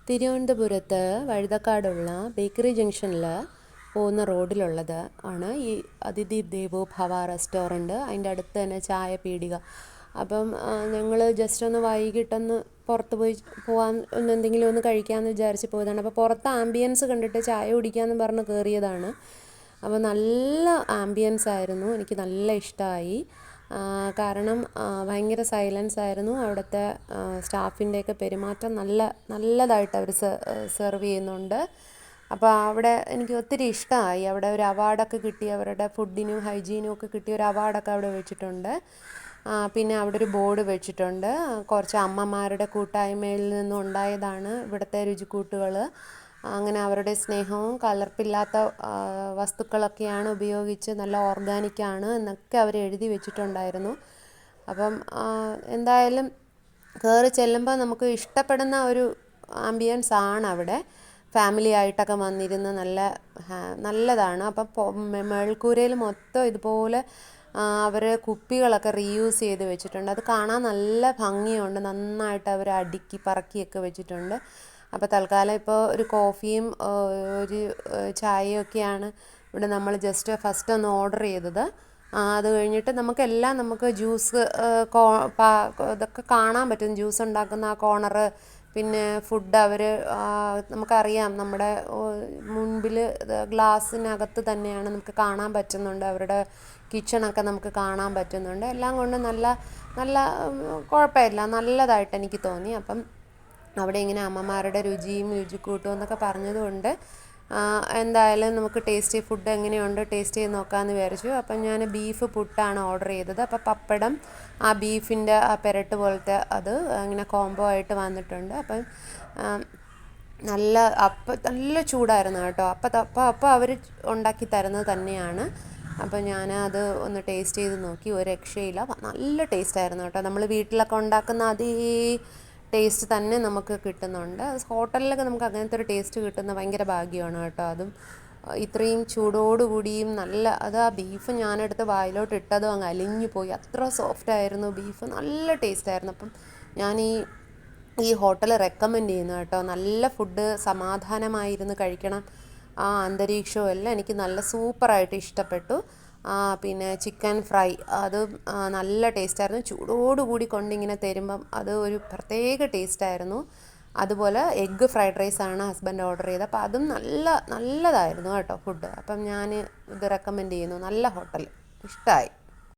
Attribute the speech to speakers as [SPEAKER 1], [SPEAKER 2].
[SPEAKER 1] തിരുവനന്തപുരത്ത് വഴുതക്കാടുള്ള ബേക്കറി ജംഗ്ഷനിൽ പോകുന്ന റോഡിലുള്ളത് ആണ് ഈ അതിഥി ദേവോ ഭവ റെസ്റ്റോറൻറ്റ്. അതിൻ്റെ അടുത്ത് തന്നെ ചായ പീടിക. അപ്പം ഞങ്ങൾ ജസ്റ്റ് ഒന്ന് വൈകിട്ടൊന്ന് പുറത്ത് പോകാൻ എന്തെങ്കിലും ഒന്ന് കഴിക്കാമെന്ന് വിചാരിച്ച് പോയതാണ്. അപ്പോൾ പുറത്ത് ആംബിയൻസ് കണ്ടിട്ട് ചായ കുടിക്കാമെന്ന് പറഞ്ഞ് കയറിയതാണ്. അപ്പോൾ നല്ല ആംബിയൻസ് ആയിരുന്നു, എനിക്ക് നല്ല ഇഷ്ടമായി. കാരണം ഭയങ്കര സൈലൻസ് ആയിരുന്നു. അവിടുത്തെ സ്റ്റാഫിൻ്റെയൊക്കെ പെരുമാറ്റം നല്ലതായിട്ട് അവർ സെർവ് ചെയ്യുന്നുണ്ട്. അപ്പോൾ അവിടെ എനിക്ക് ഒത്തിരി ഇഷ്ടമായി. അവിടെ ഒരു അവാർഡൊക്കെ കിട്ടി, അവരുടെ ഫുഡിനും ഹൈജീനും ഒക്കെ കിട്ടിയ ഒരു അവാർഡൊക്കെ അവിടെ വെച്ചിട്ടുണ്ട്. പിന്നെ അവിടെ ഒരു ബോർഡ് വെച്ചിട്ടുണ്ട്, കുറച്ച് അമ്മമാരുടെ കൂട്ടായ്മയിൽ നിന്നും ഉണ്ടായതാണ് ഇവിടുത്തെ രുചിക്കൂട്ടുകൾ. അങ്ങനെ അവരുടെ സ്നേഹവും കലർപ്പില്ലാത്ത വസ്തുക്കളൊക്കെയാണ് ഉപയോഗിച്ച്, നല്ല ഓർഗാനിക്കാണ് എന്നൊക്കെ അവർ എഴുതി വെച്ചിട്ടുണ്ടായിരുന്നു. അപ്പം എന്തായാലും കയറി ചെല്ലുമ്പോൾ നമുക്ക് ഇഷ്ടപ്പെടുന്ന ഒരു ആംബിയൻസ് ആണ് അവിടെ. ഫാമിലി ആയിട്ടൊക്കെ വന്നിരുന്ന് നല്ലതാണ്. അപ്പം മേൽക്കൂരയിൽ മൊത്തം ഇതുപോലെ അവർ കുപ്പികളൊക്കെ റീയൂസ് ചെയ്ത് വെച്ചിട്ടുണ്ട്. അത് കാണാൻ നല്ല ഭംഗിയുണ്ട്, നന്നായിട്ട് അവർ അടുക്കി പറക്കിയൊക്കെ വെച്ചിട്ടുണ്ട്. അപ്പോൾ തൽക്കാലം ഇപ്പോൾ ഒരു കോഫിയും ഒരു ചായയൊക്കെയാണ് ഇവിടെ നമ്മൾ ജസ്റ്റ് ഫസ്റ്റ് ഒന്ന് ഓർഡർ ചെയ്തത്. അത് കഴിഞ്ഞിട്ട് നമുക്ക് ജ്യൂസ് ഇതൊക്കെ കാണാൻ പറ്റും. ജ്യൂസ് ഉണ്ടാക്കുന്ന ആ കോർണറ്, പിന്നെ ഫുഡ് അവർ നമുക്കറിയാം, നമ്മുടെ മുൻപിൽ ഗ്ലാസ്സിനകത്ത് തന്നെയാണ്, നമുക്ക് കാണാൻ പറ്റുന്നുണ്ട്. അവരുടെ കിച്ചണൊക്കെ നമുക്ക് കാണാൻ പറ്റുന്നുണ്ട്. എല്ലാം കൊണ്ട് നല്ല കുഴപ്പമില്ല, നല്ലതായിട്ട് എനിക്ക് തോന്നി. അപ്പം അവിടെ ഇങ്ങനെ അമ്മമാരുടെ രുചിക്കൂട്ടും എന്നൊക്കെ പറഞ്ഞതുകൊണ്ട് എന്തായാലും നമുക്ക് ടേസ്റ്റി ഫുഡ് എങ്ങനെയുണ്ട് ടേസ്റ്റ് ചെയ്ത് നോക്കാമെന്ന് വിചാരിച്ചു. അപ്പം ഞാൻ ബീഫ് പുട്ടാണ് ഓർഡർ ചെയ്തത്. അപ്പോൾ പപ്പടം, ആ ബീഫിൻ്റെ ആ പെരട്ട് പോലത്തെ അത് ഇങ്ങനെ കോംബോ ആയിട്ട് വന്നിട്ടുണ്ട്. അപ്പം നല്ല ചൂടായിരുന്നു കേട്ടോ. അപ്പം അവർ ഉണ്ടാക്കി തരുന്നത് തന്നെയാണ്. അപ്പം ഞാനത് ഒന്ന് ടേസ്റ്റ് ചെയ്ത് നോക്കി, ഒരു രക്ഷയില്ല, നല്ല ടേസ്റ്റായിരുന്നു കേട്ടോ. നമ്മൾ വീട്ടിലൊക്കെ ഉണ്ടാക്കുന്ന അതേ ടേസ്റ്റ് തന്നെ നമുക്ക് കിട്ടുന്നുണ്ട്. ഹോട്ടലിലൊക്കെ നമുക്ക് അങ്ങനത്തെ ഒരു ടേസ്റ്റ് കിട്ടുന്ന ഭയങ്കര ഭാഗ്യമാണ് കേട്ടോ. അതും ഇത്രയും ചൂടോടുകൂടിയും അത് ആ ബീഫ് ഞാനെടുത്ത് വായിലോട്ട് ഇട്ടതും അങ്ങ് അലിഞ്ഞു പോയി, അത്ര സോഫ്റ്റായിരുന്നു ബീഫ്, നല്ല ടേസ്റ്റായിരുന്നു. അപ്പം ഞാൻ ഈ ഹോട്ടൽ റെക്കമെൻഡ് ചെയ്യുന്നു കേട്ടോ. നല്ല ഫുഡ്, സമാധാനമായിരുന്ന് കഴിക്കണം. ആ അന്തരീക്ഷവും എല്ലാം എനിക്ക് നല്ല സൂപ്പറായിട്ട് ഇഷ്ടപ്പെട്ടു. പിന്നെ ചിക്കൻ ഫ്രൈ അതും നല്ല ടേസ്റ്റായിരുന്നു. ചൂടോടുകൂടി കൊണ്ടിങ്ങനെ തരുമ്പം അത് ഒരു പ്രത്യേക ടേസ്റ്റായിരുന്നു. അതുപോലെ എഗ്ഗ് ഫ്രൈഡ് റൈസാണ് ഹസ്ബൻഡ് ഓർഡർ ചെയ്തത്. അപ്പോൾ അതും നല്ലതായിരുന്നു കേട്ടോ ഫുഡ്. അപ്പം ഞാൻ ഇത് റെക്കമെൻഡ് ചെയ്യുന്നു, നല്ല ഹോട്ടൽ, ഇഷ്ടമായി.